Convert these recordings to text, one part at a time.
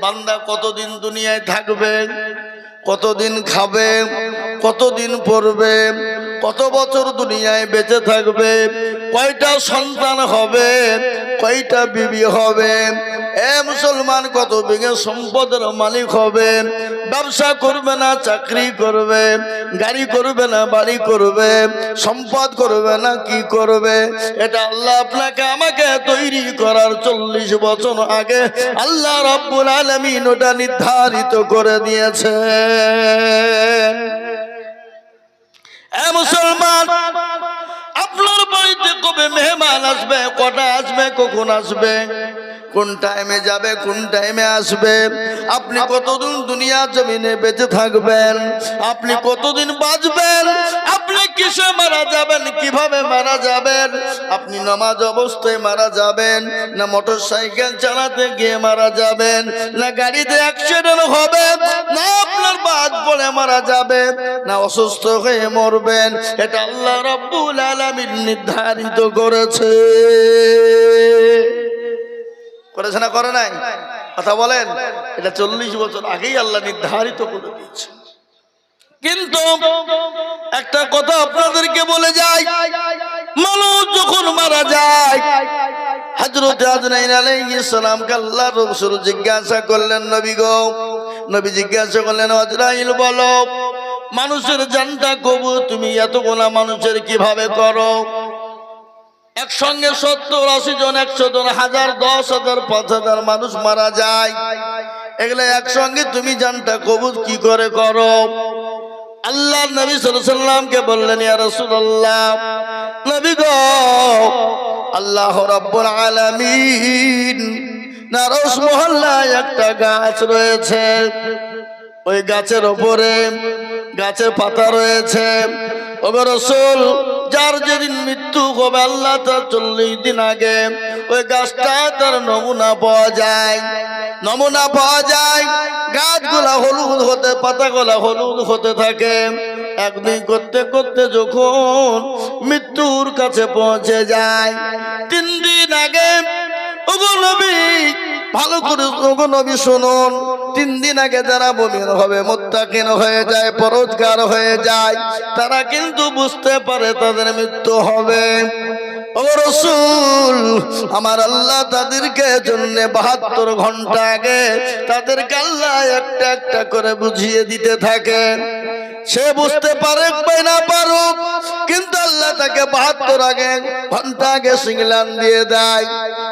বান্দা কতদিন দুনিয়ায় থাকবে, কতদিন খাবে, কতদিন পড়বে, কত বছর দুনিয়ায় বেঁচে থাকবে, কয়টা সন্তান হবে, কয়টা বিবি হবে, এ মুসলমান কত বিঘে সম্পদের মালিক হবে, ব্যবসা করবে না চাকরি করবে, গাড়ি করবে না বাড়ি করবে, সম্পদ করবে না কি করবে, এটা আল্লাহ আপনাকে আমাকে তৈরি করার 40 বছর আগে আল্লাহ রাব্বুল আলামিন ওটা নির্ধারিত করে দিয়েছে। এ মুসলমান, আপনার বাড়িতে কবে মেহমান আসবে, কটা আসবে, কখন আসবে, কোন টাইমে যাবে, কোন টাইমে আসবে, আপনি কতদিন দুনিয়া জমিনে বেঁচে থাকবেন, আপনি কতদিন বাঁচবেন, আপনি কিসে মারা যাবেন, কিভাবে মারা যাবেন, আপনি নামাজ অবস্থায় মারা যাবেন, না মোটর সাইকেল চালাতে গিয়ে মারা যাবেন, না গাড়িতে অ্যাক্সিডেন্ট হবে, না আপনার বাদ পড়ে মারা যাবে, না অসুস্থ হয়ে মরবেন, এটা আল্লাহ রাব্বুল আলামিন নির্ধারিত করেছে। করেছে না করে নাই? কথা বলেন। এটা 40 বছর আগেই আল্লাহ নির্ধারিত করে দিয়েছে। কিন্তু একটা কথা আপনাদেরকে বলে যাই, মানুষ যখন মারা যায়, হযরত আজরাইল আলাইহিস সালামকে আল্লাহর রাসূল জিজ্ঞাসা করলেন, নবী গো, নবী জিজ্ঞাসা করলেন, আজরাইল বলো, মানুষের জানটা কবুল তুমি এতগুলা মানুষের কিভাবে করো? একসঙ্গে 70-80 জন, 100 জন, 1000, 10,000, 5,000 মানুষ মারা যায়, এগুলো একসঙ্গে তুমি জানটা কবুল কি করে করো? আল্লাহ নবী সাল্লাল্লাহু আলাইহি সাল্লামকে বললেন, ইয়া রাসূলুল্লাহ, নবী গো, আল্লাহ রাব্বুল আলামিন নারস মহল্লায় একটা গাছ রয়েছে, ওই গাছের উপরে গাছের পাতা রয়েছে, ওগো রাসূল, যার যেদিন মৃত্যু হবে আল্লাহ তার 40 দিন আগে ওই গাছটা তার নমুনা পাওয়া যায়, নমুনা পাওয়া যায়, গাছগুলা হলুদ হতে, পাতাগুলা হলুদ হতে থাকে, একদিন করতে করতে যখন মৃত্যুর কাছে পৌঁছে যায়, 3 দিন আগে, ওগো নবী ভালো করে, ওগো নবী শুনুন, 3 দিন আগে যারা মুমিন হবে, মুত্তাকিন হয়ে যায়, পরহেজগার হয়ে যায়, তারা কিন্তু বুঝতে পারে তাদের মৃত্যু হবে। ও রাসূল, আমার আল্লাহ তাদেরকে জন্য 72 ঘন্টা আগে তাদেরকে আল্লাহ একটা একটা করে বুঝিয়ে দিতে থাকে। সে বুঝতে পারে বা না পারুক, কিন্তু আল্লাহ তাকে 72 ঘন্টা আগে সিগন্যাল দিয়ে দেয়,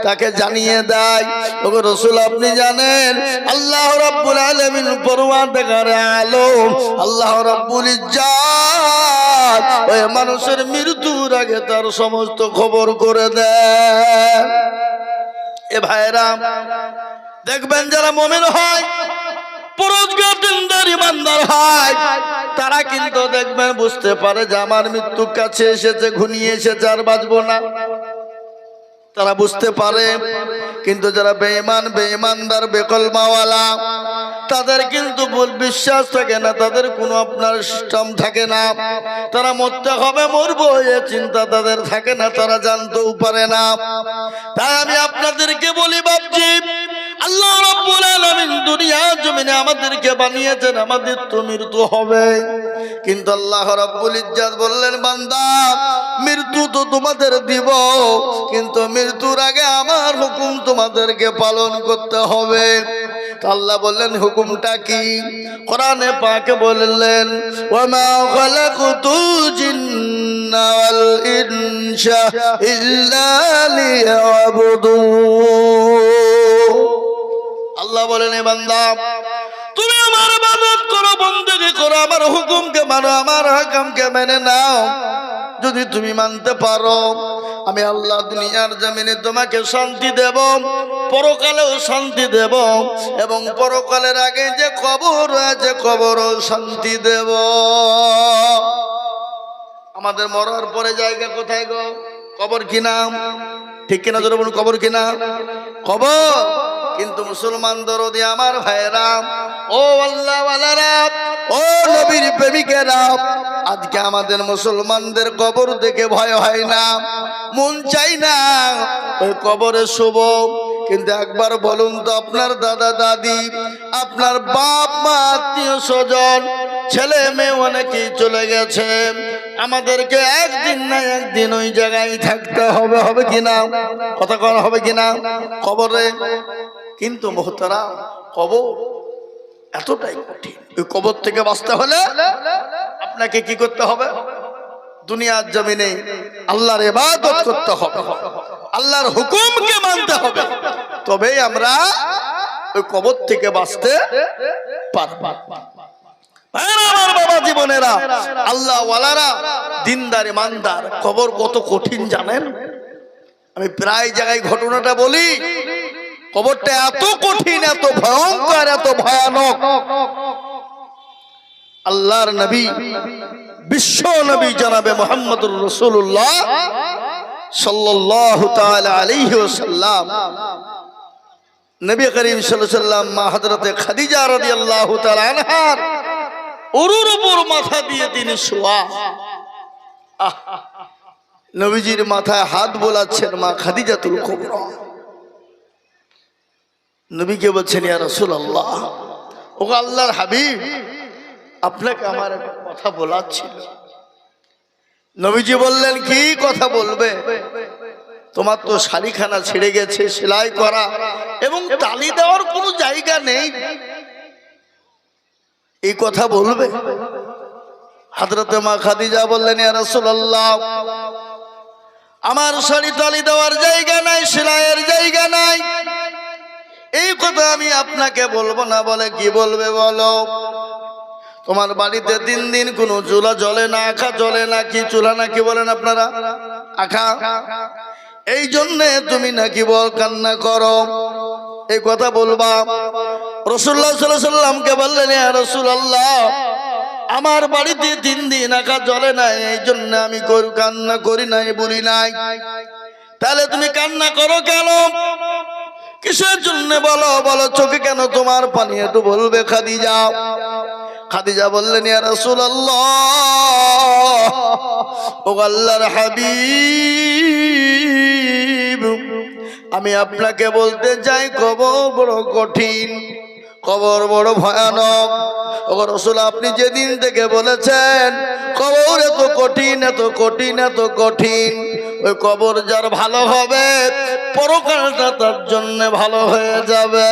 তাকে জানিয়ে দেয়, ও রাসূল আপনি জানেন আল্লাহ রাব্বুল আলামিন পরওয়ারদিগারে আলম আল্লাহ রাব্বুল ইজ্জাত ওই মানুষের মৃত্যুর আগে তার সমস্ত খবর করে দেয়। এ ভাইরা দেখবেন, যারা মুমিন হয়, পরহেজগার দিনদার ইমানদার হয়, তারা কিন্তু দেখবেন বুঝতে পারে যে আমার মৃত্যু কাছে এসেছে, ঘনিয়ে এসেছে, আর বাঁচবো না, তারা বুঝতে পারে। কিন্তু যারা বেঈমান, বেঈমানদার, বেকলমাওয়ালা, তাদের কিন্তু ভুল বিশ্বাস থাকে না, তাদের কোনো আপনার সিস্টেম থাকে না, তারা মরতে হবে, মরবো এই চিন্তা তাদের থাকে না, তারা জানতেও পারে না। তাই আমি আপনাদেরকে বলি বাপজি, আল্লাহ রাব্বুল আলামিন দুনিয়া জমিনে আমাদেরকে বানিয়েছেন, আমাদের তো মৃত্যু হবে, কিন্তু আল্লাহ রাব্বুল ইজ্জাত বললেন, বান্দা মৃত্যু তো তোমাদের দিব, কিন্তু মৃত্যুর আগে আমার হুকুম তোমাদেরকে পালন করতে হবে। আল্লাহ বললেন হুকুমটা কি? কোরআনে পাকে বললেন, ওয়ামা খালাকুতুল জিন্না ওয়াল ইনসা ইল্লা লিয়াবুদুন। আল্লাহ বলেন, এ বান্দা তুমি আমার ইবাদত করো, বন্দেগী করো, আমার হুকুমকে মানো, আমার হুকুমকে মেনে নাও। যদি তুমি মানতে পারো, আমি আল্লাহ দুনিয়ার জমিনে তোমাকে শান্তি দেব, পরকালেও শান্তি দেব, এবং পরকালের আগে যে কবর রয়েছে কবরও শান্তি দেব। আমাদের মরার পরে জায়গা কোথায় গো? কবর কিনা? ঠিক কিনা জোরে বলুন, কবর কিনা? কবর। কিন্তু মুসলমান দরদি আমার ভাইরা, ও আল্লাহ ওয়ালারা, ও নবীর প্রেমিকেরা, আজকে আমাদের মুসলমানদের কবর দেখে ভয় হয় না, মন চাই না ওই কবরে শুব। কিন্তু একবার বলুন তো, আপনার দাদা দাদি, আপনার বাপ মা, আত্মীয় স্বজন, ছেলে মেয়ে অনেকেই চলে গেছে, আমাদেরকে একদিন না একদিন ওই জায়গায় থাকতে হবে, হবে কিনা? কথা করা হবে কিনা? কবরে। কিন্তু মোহতারা, কবর এতটাই কঠিন। ওই কবর থেকে বাঁচতে হলে আপনাকে কি করতে হবে? দুনিয়ার জমিনে আল্লাহর ইবাদত করতে হবে, আল্লাহর হুকুমকে মানতে হবে, তবেই আমরা ওই কবর থেকে বাঁচতে পারব। আমার বাবা জীবনেরা, আল্লাহ ওয়ালারা, দিনদার ইমানদার, কবর কত কঠিন জানেন? আমি প্রায় জায়গায় ঘটনাটা বলি। কবরটা এত কঠিন, এত ভয়ঙ্কর, এত ভয়ানক। আল্লাহর নবী, বিশ্ব নবী জনাবে মুহাম্মদুর রাসূলুল্লাহ সাল্লাল্লাহু তাআলা আলাইহি ওয়াসাল্লাম, নবী করিম সাল্লাল্লাহু আলাইহি ওয়াসাল্লাম মা হযরতে খাদিজা রাদিয়াল্লাহু তাআলা আনহার উরুর উপর মাথা দিয়ে তিনি শোয়া। নবীজির মাথায় হাত বোলাচ্ছেন মা খাদিজাতুল কুবরা। নবীকে বলছেন, ইয়া রাসূলুল্লাহ, ও আল্লাহর হাবিব, আপনাকে আমার একটা কথা বলার ছিল। নবীজি বললেন, কি কথা বলবে? তোমার তো শাড়িখানা ছিঁড়ে গেছে, সেলাই করা এবং তালি দেওয়ার কোনো জায়গা নেই, এই কথা বলবে? হযরতে মা খাদিজা বললেন, ইয়া রাসূলুল্লাহ, আমার শাড়ি তালি দেওয়ার জায়গা নাই, সেলাইয়ের জায়গা নাই, এই কথা আমি আপনাকে বলবো না। বলে, কি বলবে বলো? তোমার বাড়িতে 3 দিন কোনো চুলা জ্বলে না, আখা জ্বলে না, কি চুলা না কি বলেন আপনারা? আখা। এই জন্যে তুমি নাকি কান্না করো, এই কথা বলবা? রাসূলুল্লাহ সাল্লাল্লাহু আলাইহি ওয়াসাল্লামকে বললেন, ইয়া রাসূলুল্লাহ, আমার বাড়িতে 3 দিন আখা জ্বলে না, এই জন্য আমি কান্না করি নাই, বলি নাই। তাহলে তুমি কান্না করো কেন? কিসের জন্য বলো? বলো, চোখে কেন তোমার পানি? একটু বলবে খাদিজা। খাদিজা বললেন, ইয়া রাসূলুল্লাহ, ও আল্লাহর হাবিব, আমি আপনাকে বলতে চাই, কবর বড় কঠিন, কবর বড় ভয়ানক। ও রাসূল, আপনি যেদিন থেকে বলেছেন কবর এত কঠিন, এত কঠিন, এত কঠিন, ওই কবর যার ভালো হবে, পরকালটা তার জন্য ভালো হয়ে যাবে।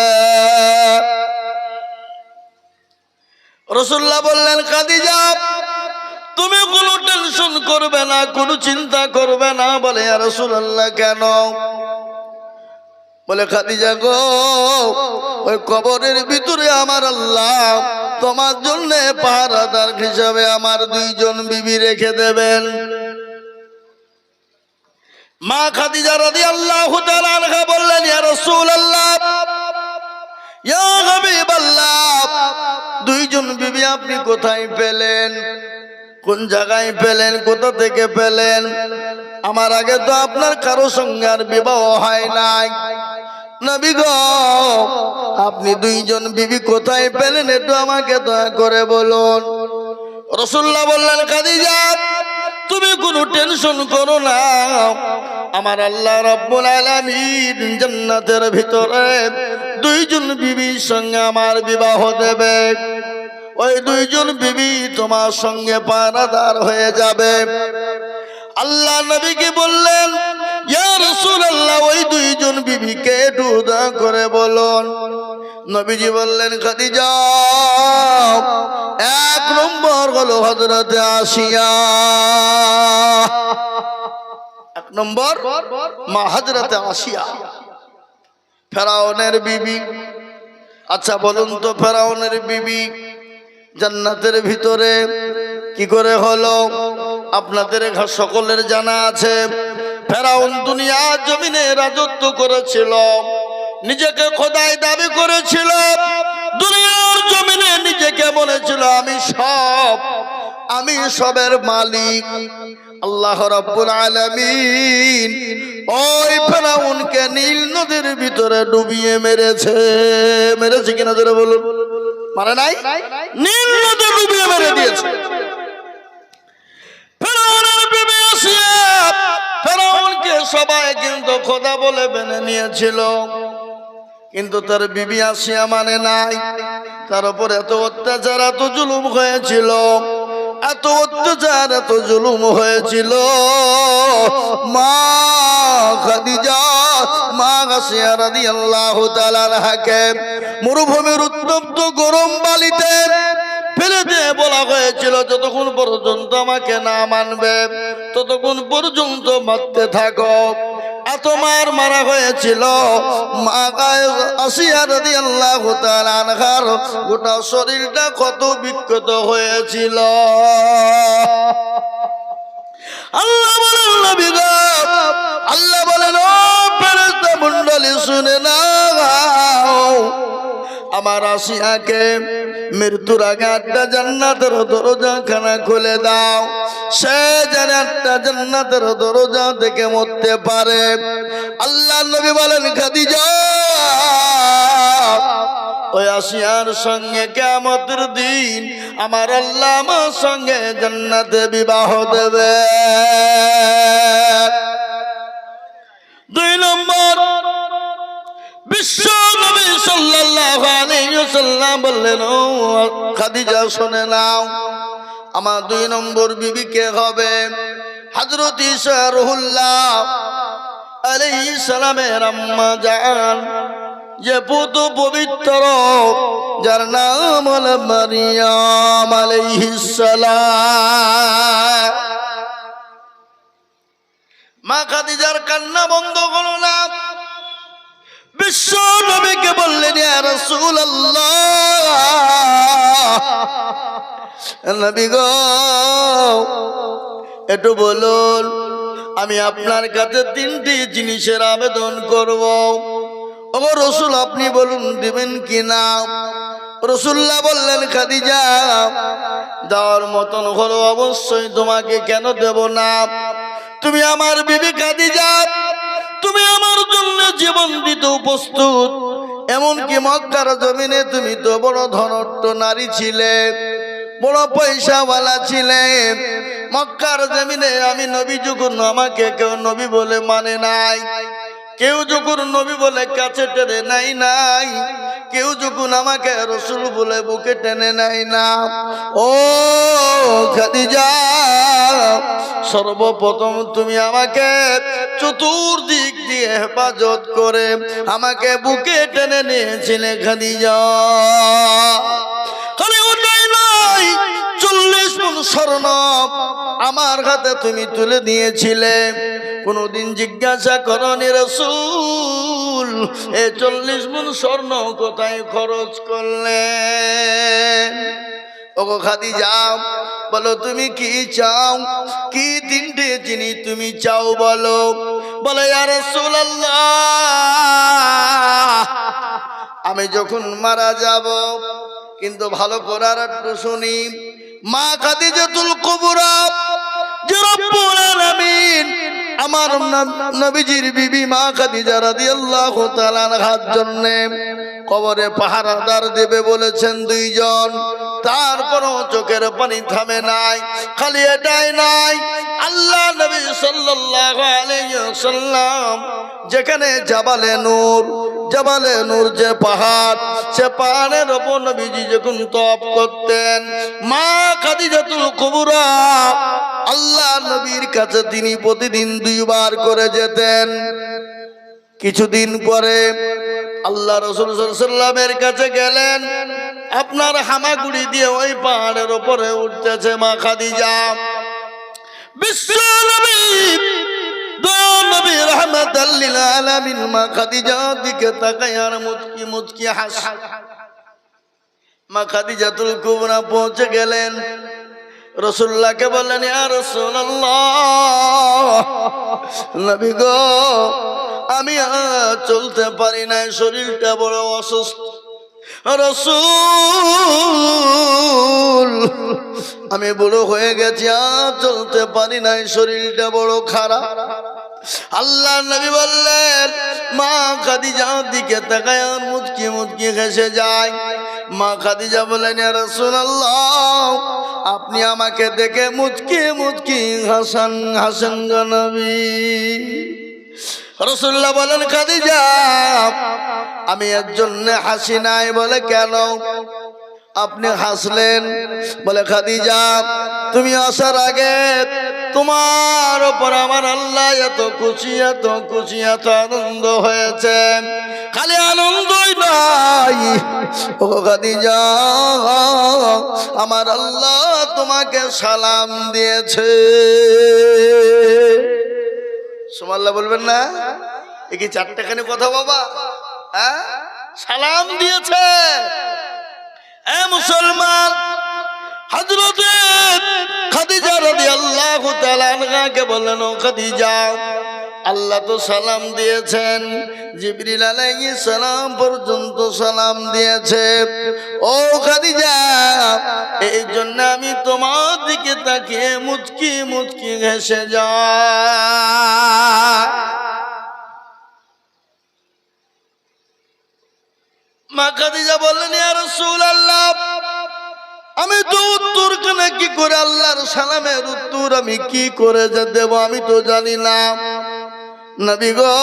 রাসূলুল্লাহ বললেন, খাদিজা, তুমি কোনো টেনশন করবে না, কোনো চিন্তা করবে না। বলে, ইয়া রাসূলুল্লাহ, কেন? বলে, খাদিজা গো, ওই কবরের ভিতরে আমার আল্লাহ তোমার জন্য পাহারাদার হিসাবে আমার 2 জন বিবি রেখে দেবেন। মা খাদিজা রাদিয়াল্লাহু তাআলা আনহা বললেন, ইয়া রাসূলুল্লাহ, ইয়া হাবিবাল্লাহ, 2 জন বিবি আপনি কোথায় পেলেন? কোন জায়গায় পেলেন? কোথা থেকে পেলেন? আমার আগে তো আপনার কারো সঙ্গে আর বিবাহ হয় নাই। নবী গো, আপনি 2 জন বিবি কোথায় পেলেন, একটু আমাকে দয়া করে বলুন। রাসূলুল্লাহ বললেন, খাদিজা, তুমি কোনো টেনশন করো না, আমার আল্লাহ রাব্বুল আলামিন জান্নাতের ভিতরে 2 জন বিবির সঙ্গে আমার বিবাহ দেবে। ওই 2 জন বিবি তোমার সঙ্গে পাহারাদার হয়ে যাবে। আল্লাহ নবীকে বললেন, ইয়া রাসূলুল্লাহ, ওই 2 জন বিবিকে একটু দয়া করে বলুন। নবীজি বললেন, খাদিজা, 1 নম্বর হলো হযরতে আসিয়া, 1 নম্বর মা হযরতে আসিয়া, ফেরাউনের বিবি। আচ্ছা বলুন তো, ফেরাউনের বিবি জান্নাতের ভিতরে কি করে হলো? আপনাদের সকলের জানা আছে, ফেরাউন দুনিয়ার জমিনে রাজত্ব করেছিল, নিজেকে খোদাই দাবি করেছিল, দুনিয়ার জমিনে নিজেকে বলেছিল আমি সবের মালিক। আল্লাহ রাব্বুল আলামিন ওই ফেরাউনকে নীল নদীর ভিতরে ডুবিয়ে মেরেছে। মেরেছে কিনা জোরে বলুন? মানে নাই? নীল নদী ডুবিয়ে মেরে দিয়েছে। ফেরাউনের বিবি আসিয়া, ফেরাউনকে সবাই কিন্তু খোদা বলে মেনে নিয়েছিল। কিন্তু তার বিবি আসিয়া মানে নাই। তার উপর এত অত্যাচার এত জুলুম হয়েছিল, এত অত্যাচার এত জুলুম হয়েছিল। মা খাদিজা, মা আসিয়া রাদিয়াল্লাহু তাআলা আনহাকে মরুভূমির উত্তপ্ত গরম বালিতে ফেলে দিয়ে বলা হয়েছিল, যতক্ষণ পর্যন্ত আমাকে না মানবে ততক্ষণ পর্যন্ত মারতে থাকো। এত মার মারা হয়েছিল, মা আসিয়া রাদিয়াল্লাহু তাআলা আনহার গোটা শরীরটা কত বিক্ষত হয়েছিল। আল্লাহ বলেন নবী গো, আল্লাহ বলেন ও ফেরেশতা মণ্ডলী শুনে নাও, আমার আসিয়াকে মৃত্যুর আগে 8টা জান্নাতের দরজা খানা খুলে দাও, সে যেন 8টা জান্নাতের দরজা থেকে মরতে পারে। আল্লাহ নবী বলেন খাদিজা, ওই আসিয়ার সঙ্গে কিয়ামতের দিন আমার আল্লাহ আমার সঙ্গে জান্নাতে বিবাহ দেবে। 2 নম্বর, বিশ্ব নবী সাল্লাল্লাহু আলাইহি ওয়াসাল্লাম বললেন, ও খাদিজা শুনে নাও, আমার 2 নম্বর বিবি কে হবে? হযরত ঈসা রুহুল্লাহ আলাইহিস সালামের আম্মা জান, যে পুত্র পবিত্র, যার নাম হলো মারিয়াম আলাইহিস সালাম। মা খাদিজার কান্না বন্ধ হলো না। বিশ্ব নবীকে বললেন, ইয়া রাসূলুল্লাহ, নবী গো একটু বলুন, আমি আপনার কাছে 3টি জিনিসের আবেদন করব। ও রাসূল, আপনি বলুন দিবেন কি না? রাসূলুল্লাহ বললেন, খাদিজা দেওয়ার মতন হলো অবশ্যই, তোমাকে কেন দেব না? তুমি আমার বিবি খাদিজা, তুমি আমার জন্য জীবন দিতে প্রস্তুত। এমনকি মক্কার জমিনে তুমি তো বড় ধনট্ট নারী ছিলে, বড় পয়সাওয়ালা ছিলে। মক্কার জমিনে আমি নবী যখন, আমাকে কেউ নবী বলে মানে নাই, কেউ যখন নবী বলে কাছে টেনে নাই নাই, কেউ যখন আমাকে রাসূল বলে বুকে টেনে নাই না। ও খাদিজা, সর্বপ্রথম তুমি আমাকে চতুর্দিক দিয়ে হেফাজত করে আমাকে বুকে টেনে নিয়েছিলে খাদিজা। খালি ওটাই নয়, 40 মণ স্বর্ণ আমার হাতে তুমি তুলে দিয়েছিলে। কোনদিন জিজ্ঞাসা করনি রাসূল, এই 40 মণ স্বর্ণ কোথায় খরচ করলেন? ওগো খাদিজা, বলো তুমি কি চাও? কি 3টে জিনিস তুমি চাও বলো? বলে, ইয়া রাসূলুল্লাহ, আমি যখন মারা যাব, কিন্তু ভালো করে আর একটু শুনি, মা খাদিজাতুল কুবরা যে রব্বুল আলামিন আমার নবীজির বিবি মা খাদিজা রাদিয়াল্লাহু তাআলা আনহার জন্য কবরে পাহারাদার দেবে বলেছেন 2 জন। তারপরও চোখের পানি থামে নাই। খালি এটাই নাই, আল্লাহ নবী সাল্লাল্লাহু আলাইহি ওয়াসাল্লাম যেখানে জাবালে নূর যে পাহাড়, সে পাহাড়ের উপর নবীজি যখন তপ করতেন, মা খাদিজাতুল কুবরা আল্লাহ নবীর কাছে তিনি প্রতিদিন 2 বার করে যেতেন। কিছুদিন পরে আল্লাহ রাসূল সাল্লাল্লাহু আলাইহি ওয়াসাল্লামের কাছে গেলেন, আপনার হামাগুড়ি দিয়ে ওই পাহাড়ের উপরে উঠতেছে মা খাদিজা। বিশ্ব নবী নবী রাহমাতাল লিল আলামিন মা খাদিজার দিকে তাকায় আর মুচকি মুচকি হাসে। মা খাদিজাতুল কুবরা পৌঁছে গেলেন, রাসূলুল্লাহকে বললেন, ইয়া রাসূলুল্লাহ, নবী গো আমি চলতে পারি না, শরীরটা বড় অসুস্থ। রাসূল, আমি বুড়ো হয়ে গেছি, আর চলতে পারি না, শরীরটা বড় খারাপ। আল্লাহ নবী বললেন, মা খাদিজার দিকে তাকায় আর মুচকি মুচকি হেসে যায়। মা খাদিজা বলেন, ইয়া রাসূলুল্লাহ, আপনি আমাকে দেখে মুচকি মুচকি হাসেন গো নবী। রাসূলুল্লাহ বলেন খাদিজা আমি এর জন্য হাসি নাই। বলে কেন আপনি হাসলেন? বলে খাদিজা তুমি আসার আগে তোমার উপর আমার আল্লাহ এত খুশি এত আনন্দ হয়েছে। খালি আনন্দই নাই ও খাদিজা, আমার আল্লাহ তোমাকে সালাম দিয়েছে। সুবহানাল্লাহ বলবেন না? এ কি চারটেখানি কথা বাবা? হ্যাঁ, সালাম দিয়েছে। এ মুসলমান, হযরত খাদিজা রাদিয়াল্লাহু তাআলা আনহাকে বললেন ও খাদিজা আল্লাহ তো সালাম দিয়েছেন, জিবরিল আলাইহিস সালাম পর্যন্ত সালাম দিয়েছে। ও খাদিজা এই জন্য আমি তোমার দিকে তাকিয়ে মুচকি মুচকি হেসে যাই। মা খাদিজা বললেন ইয়া রাসূলুল্লাহ আমি তো উত্তর কেনে কি করে আল্লাহর সালামের উত্তর আমি কি করে যে দেব আমি তো জানি না। নবী গো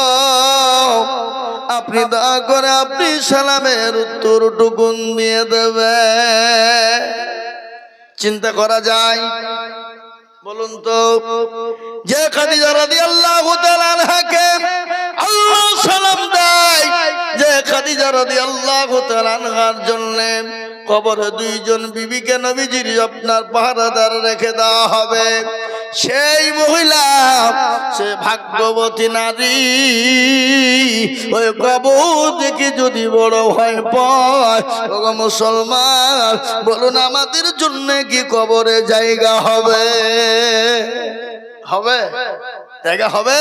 আপনি দয়া করে আপনি সালামের উত্তর টুকুন দিয়ে দেবে। চিন্তা করা যায়? বলুন তো, যে খাদিজা রাদিয়াল্লাহু তাআলা আনহাকে আল্লাহ সালাম দেয়, যে খাদিজা রাদিয়াল্লাহু তাআলা আনহার জন্য কবরে দুইজন বিবিকে নবীজির আপনার পাহারাদার রেখে দেওয়া হবে, সেই মহিলা সে ভাগ্যবতী নারী। ওই কবর দেখে যদি বড় ভয় পায় ও মুসলমান বলুন আমাদের জন্য কি কবরে জায়গা হবে? হবে? জায়গা হবে?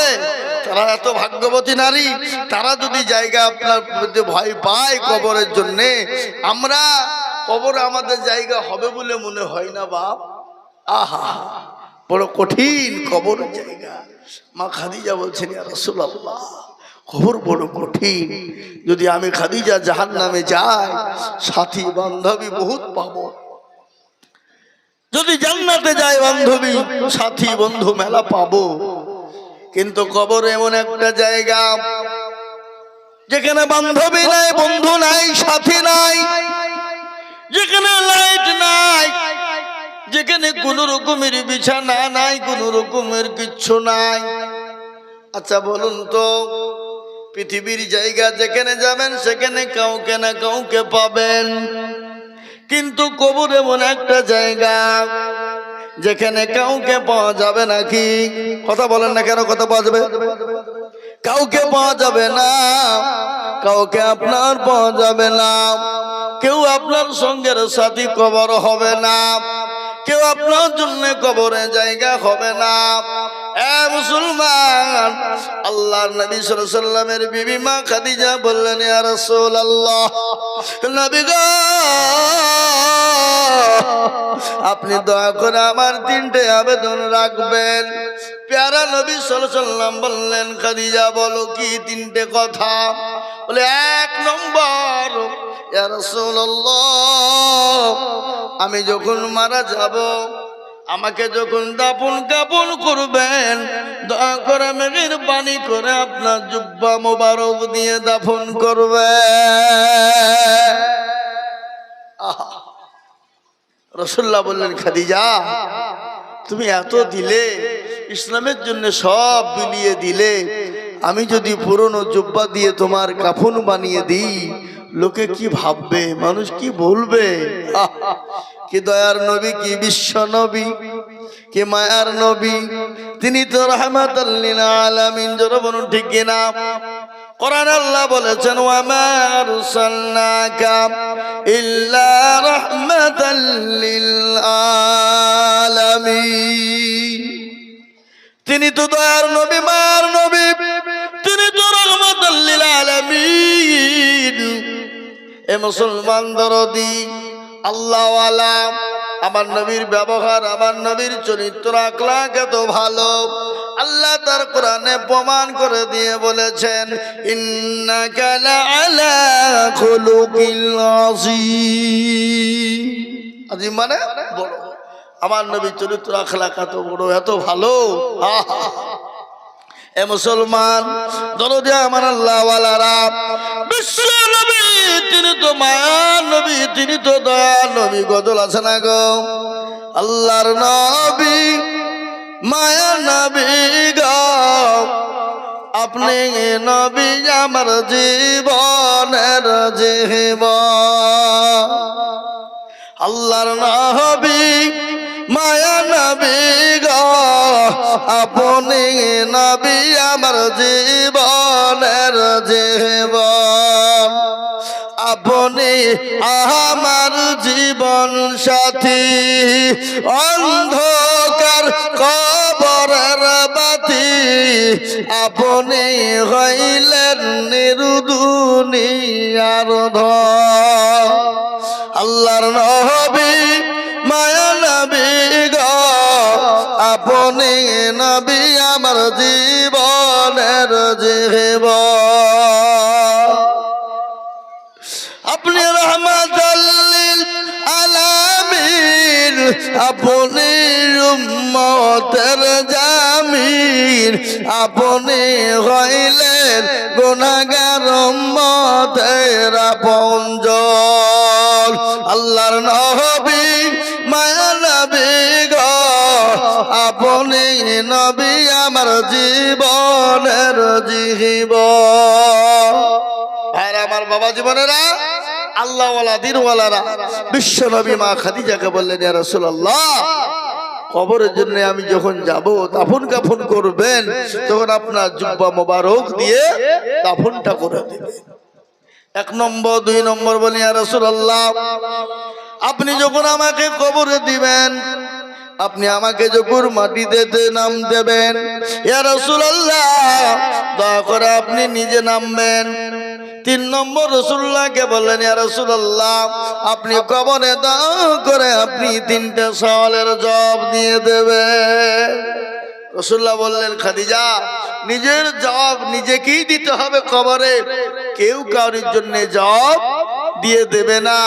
তারা এত ভাগ্যবতী নারী, তারা যদি জায়গা আপনার ভয় পায় কবরের জন্য, আমরা কবরে আমাদের জায়গা হবে বলে মনে হয় না বাপ। আহা বড় কঠিন কবরের জায়গা। মা খাদিজা বলছেন ইয়া রাসূলুল্লাহ কবর বড় কঠিন, যদি আমি খাদিজা জাহান্নামে যাই সাথী বান্ধবী বহুত পাবো, যদি জান্নাতে যাই বান্ধবী সাথী বন্ধু মেলা পাবো, কিন্তু কবর এমন একটা জায়গা যেখানে বান্ধবী নাই, বন্ধু নাই, সাথী নাই, যেখানে লাইট নাই, যেখানে কোন রকমের বিছানা নাই, কোন রকমের কিচ্ছু নাই। আচ্ছা বলুন তো, পৃথিবীর জায়গা যেখানে যাবেন সেখানে কাউকে না কাউকে পাবেন, কিন্তু কবর এমন একটা জায়গা যেখানে কাউকে পাওয়া যাবে নাকি? কথা বলেন না কেন? কথা পাওয়া যাবে? কাউকে পাওয়া যাবে না, কাউকে আপনার পাওয়া যাবে না, কেউ আপনার সঙ্গের সাথী কবর হবে না, কেউ আপনার জন্য কবরে জায়গা হবে না। এ মুসলমান, আল্লাহর নবী সাল্লাল্লাহু আলাইহি সাল্লামের বিবি মা খাদিজা বললেন ইয়া রাসূলুল্লাহ নবী গো আপনি দয়া করে আমার তিনটে আবেদন রাখবেন। প্যারা নবী সাল্লাল্লাহু আলাইহি সাল্লাম বললেন খাদিজা বলো কি তিনটে কথা? বলে এক নম্বর ইয়া রাসূলুল্লাহ আমি যখন মারা যাব, আমাকে যখন দাফন কাফন করবেন দয়া করে মেহেরবানি করে আপনার জুব্বা মোবারক দিয়ে দাফন করবেন। রাসূলুল্লাহ বললেন খাদিজা তুমি এত দিলে, ইসলামের জন্য সব বিলিয়ে দিলে, আমি যদি পুরনো জুব্বা দিয়ে তোমার কাফন বানিয়ে দিই লোকে কি ভাববে, মানুষ কি বলবে? কি দয়ার নবী, কি বিশ্ব নবী, কি মায়ার নবী, তিনি তো রাহমাতাল লিল আলামিন। জোরে বলুন ঠিক কিনা? কোরআন আল্লাহ বলেছেন ওয়া মা আরসালনাকা ইল্লা রাহমাতাল লিল আলামিন। তিনি তো দয়ার নবী, মায়ার নবী, তিনি তো রাহমাতাল লিল আলামিন। এ মুসলমান দরদি আল্লাহ ওয়ালা, আমার নবীর ব্যবহার, আমার নবীর চরিত্র আখলাক এত ভালো, আল্লাহ তার কোরআনে প্রমাণ করে দিয়ে বলেছেন ইন্নাকা লাআলা খুলুকিল আযীম। আযীম মানে বড়। আমার নবীর চরিত্র আখলাক এত বড়, এত ভালো। এ মুসলমান দরদে আমার আল্লাহ ওয়ালারা, বিশ্ব নবী তিনি তো মায়ার নবী, তিনি তো দয়ার নবী। গজল আছে না গো, আল্লাহর নবী মায়ার নবী গো, আপনি নবী আমার জীবনের জীবন। আল্লাহর নবী মায়া নবী গো, আপনি নবী আমার জীবনের জীবন। আপনি আমার জীবন সাথী, অন্ধকার কবরের বাতি, আপনি হইলেন নির্দুনিয়ার ধন। আল্লাহর নবী মায়া নবী গো, আপনি নবী আমার জীবনের জীবন। আপনি রহমাতুল লিল আলামিন, আপনি উম্মতের জামিন, আপনি হইলেন গুনাহগার উম্মতের আপনজন। আল্লাহর নবী মায়া নবী গো, আপনি নবী আমার জীবনের জীবন। আর আমার বাবা জীবনেরা, আল্লাহওয়ালা দিনওয়ালারা, বিশ্ব নবী মা খাদিজাকে বললেন, ইয়া রাসূলুল্লাহ, কবরের জন্য আমি যখন যাব, দাফন কাফন করবেন, তখন আপনার জুব্বা মোবারক দিয়ে দাফনটা করে দিবেন। 1 নম্বর 2 নম্বর বলি, ইয়া রাসূলুল্লাহ, আপনি যখন আমাকে কবরে দিবেন, আপনি আমাকে যখন মাটিতে নাম দেবেন, ইয়া রাসূলুল্লাহ, দয়া করে আপনি নিজে নামবেন। 3 নম্বর রাসূলুল্লাহকে বললেন, ইয়া রাসূলুল্লাহ, আপনি কবরে দয়া করে আপনি 3টা সওয়ালের জবাব দিয়ে দেবেন। রাসূলুল্লাহ বললেন, খাদিজা, নিজের জবাব নিজেকেই দিতে হবে কবরে, কেউ কারোর জন্য জবাব দিয়ে দেবে না।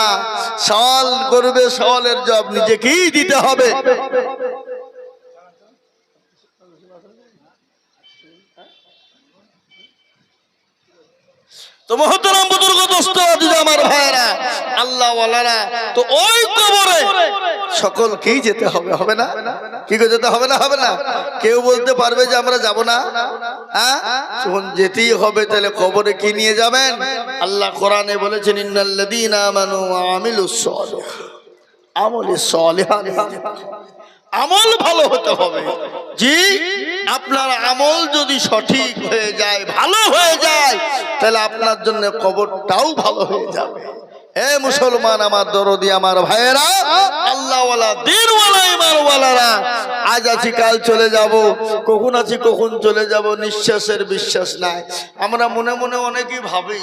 সওয়াল করবে, সওয়ালের জবাব নিজেকেই দিতে হবে। তো মহতরম বুজুর্গ দোস্ত আমার ভাইরা, আল্লাহ ওয়ালারা, তো ওই কবরে সকলকেই যেতে হবে, হবে না? কি করে যেতে হবে না? হবে না? কেউ বলতে পারবে যে আমরা যাব না? হ্যাঁ, যখন যেতেই হবে, তাহলে কবরে কি নিয়ে যাবেন? আল্লাহ কোরআনে বলেছেন, ইন্নাল্লাযীনা আমানু ওয়া আমিলুস সালিহাত, আমলে সালিহাত, আমল ভালো হতে হবে। জি, আপনার আমল যদি সঠিক হয়ে যায়, ভালো হয়ে যায়, তাহলে আপনার জন্য কবরটাও ভালো হয়ে যাবে। হে মুসলমান আমার দরদি আমার ভাইয়েরা, আল্লাহওয়ালা দিনওয়ালা ইমানওয়ালারা, আজ আছি কাল চলে যাব, কখন আছি কখন চলে যাব, নিঃশ্বাসের বিশ্বাস নাই। আমরা মনে মনে অনেকেই ভাবি,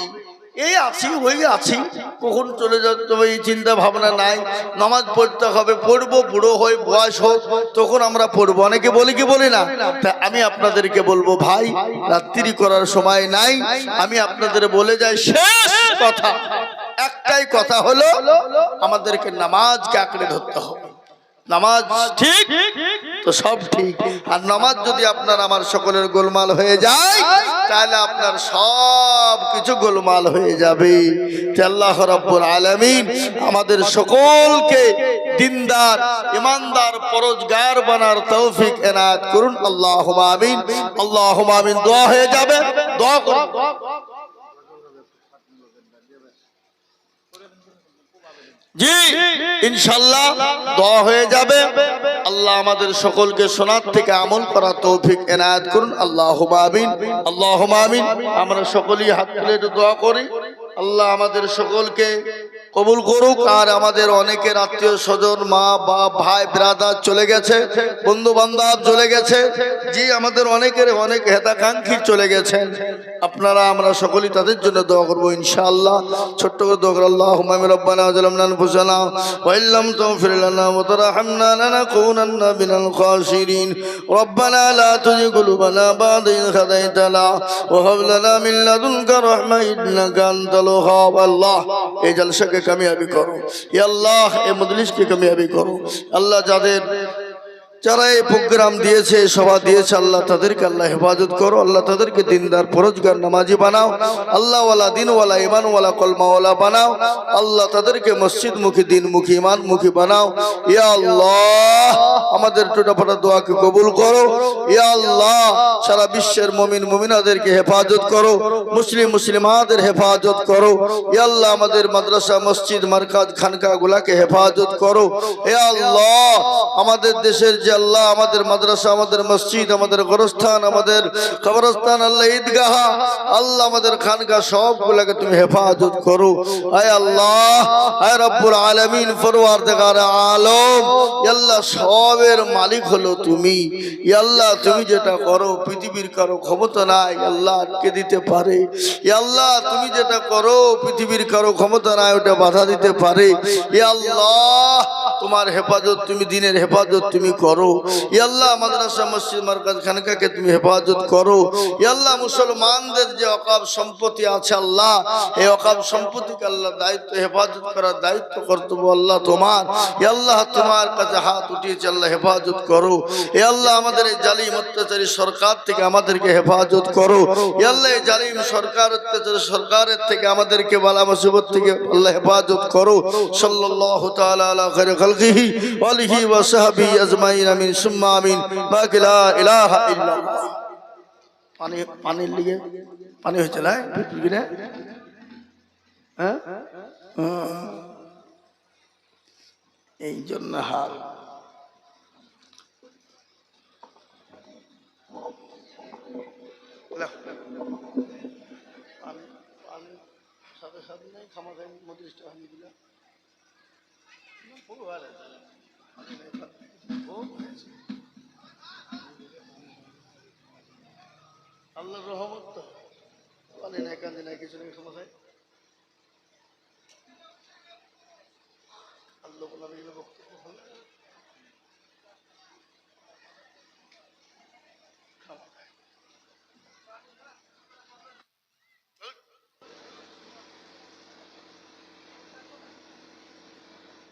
এই আছি ওই আছি, কখন চলে যেতে হবে এই চিন্তা ভাবনা নাই। নামাজ পড়তে হবে, পড়বো, বুড়ো হই, বয়স হোক, তখন আমরা পড়বো। অনেকে বলি কি বলি না? তা আমি আপনাদেরকে বলবো, ভাই, রাত্রি করার সময় নাই। আমি আপনাদের বলে যাই, শেষ কথা, একটাই কথা হলো, আমাদেরকে নামাজকে আঁকড়ে ধরতে হবে। নামাজ ঠিক তো সব ঠিক, আর নামাজ যদি আপনার আমার সকলের গোলমাল হয়ে যায়, তাহলে আপনার সব কিছু গোলমাল হয়ে যাবে। আল্লাহ রাব্বুল আলামিন আমাদের সকলকে দিনদার, ইমানদার, পরহেজগার বানার তৌফিক এনায়েত করুন। আল্লাহুম্মা আমিন, আল্লাহুম্মা আমিন। দোয়া হয়ে যাবে, দোয়া করুন। জি, ইনশাআল্লাহ দোয়া হয়ে যাবে। আল্লাহ আমাদের সকলকে শোনার থেকে আমল করার তৌফিক এনায়েত করুন। আল্লাহুম্মা আমিন, আল্লাহুম্মা আমিন। আমরা সকলেই হাত তুলে দোয়া করি, আল্লাহ আমাদের সকলকে কবুল করুক। আর আমাদের অনেকের আত্মীয় স্বজন, মা বাপ, ভাই ব্রাদার চলে গেছে, বন্ধু বান্ধব চলে গেছে। জি, আমাদের অনেকের অনেক হেতাকাঙ্ক্ষী চলে গেছেন। আপনারা আমরা সকলেই তাদের জন্য দোয়া করবো ইনশাআল্লাহ। ছোট্ট করে দোয়া করব, আল্লাহুম্মা রাব্বানা যালামনা আনফুসানা ওয়া ইল্লাম তাগফির লানা ওয়া তারহামনা লানাকুনান্না মিনাল খাসিরিন। রব্বানা লা তুযিগ কুলুবানা বা'দা ইয হাদাইতানা ওয়া হাব লানা মিন লাদুনকা রাহমা ইন্নাকা আনতাল ওয়াহ্হাব। আল্লাহ এই জলসাকে কামিয়াবি করো, ইয়া আল্লাহ এই মজলিসকে কামিয়াবি করো। আল্লাহ যাদের যারা এই প্রোগ্রাম দিয়েছে, সভা দিয়েছে, আল্লাহ তাদেরকে আল্লাহ হেফাজত করো। আল্লাহ তাদেরকে দিনদার, পরহেজগার, নামাজি বানাও। আল্লাহওয়ালা, দিনওয়ালা, ইমানওয়ালা, কলমাওয়ালা বানাও। আল্লাহ তাদেরকে মসজিদমুখী, দিনমুখী, ইমানমুখী বানাও। ইয়া আল্লাহ, আমাদের ছোটখাটো দোয়াকে কবুল করো। ইয়া আল্লাহ, সারা বিশ্বের মুমিন মুমিনাদেরকে হেফাজত করো। মুসলিম মুসলিমাদের হেফাজত করো। ইয়া আল্লাহ, আমাদের মাদ্রাসা, মসজিদ, মারকাজ, খানকাগুলাকে হেফাজত করো। ইয়া আল্লাহ, আমাদের দেশের যে আল্লাহ, আমাদের মাদ্রাসা, আমাদের মসজিদ, আমাদের গোরস্থান, আমাদের কবরস্থান, আল্লাহ ঈদগাহ, আল্লাহ আমাদের খানকা, সবগুলোকে তুমি হেফাজত করো। আয় আল্লাহ, আয় রব্বুল আলামিন, পরওয়ারদিগার আলম, আল্লাহ সবের মালিক হলো তুমি। আল্লাহ, তুমি যেটা করো পৃথিবীর কারো ক্ষমতা নাই আল্লাহ আটকে দিতে পারে। আল্লাহ, তুমি যেটা করো পৃথিবীর কারো ক্ষমতা নাই ওটা বাধা দিতে পারে। আল্লাহ, তোমার হেফাজত তুমি, দিনের হেফাজত তুমি করো। আল্লাহ, মাদ্রাসা, মসজিদ, মারকাজ, খানকাকে তুমি হেফাজত করো। আল্লাহ, মুসলমানদের যে অকাব সম্পত্তি আছে আল্লাহ, এই অকাব সম্পত্তিকে আল্লাহ দায়িত্ব, হেফাজত করার দায়িত্ব, কর্তব্য আল্লাহ তোমার। আল্লাহ, তোমার কাছে হাত উঠিয়েছে আল্লাহ, হেফাজত করো। আল্লাহ, আমাদের এই জালিম অত্যাচারী সরকার থেকে আমাদেরকে হেফাজত করো। আল্লাহ, এই জালিম সরকার, অত্যাচারী সরকারের থেকে আমাদেরকে বালা মুসিবত থেকে আল্লাহ হেফাজত করো। সাল্লাল্লাহু তাআলা আলা খায়রি খালকিহি ওয়া আলিহি ওয়া সাহবিহি আজমাইন, আমিন সুম্মা আমিন। বাকি লা ইলাহা ইল্লাল্লাহ। পানির লিগে পানি হয়েছে না পৃথিবীতে? হ্যাঁ, এই জন্য হাল। আল্লাহর রহমত তো পানি নাই, কান্দি নাই, কিছু নেই, সমস্যায় আল্লাহ বক্তব্য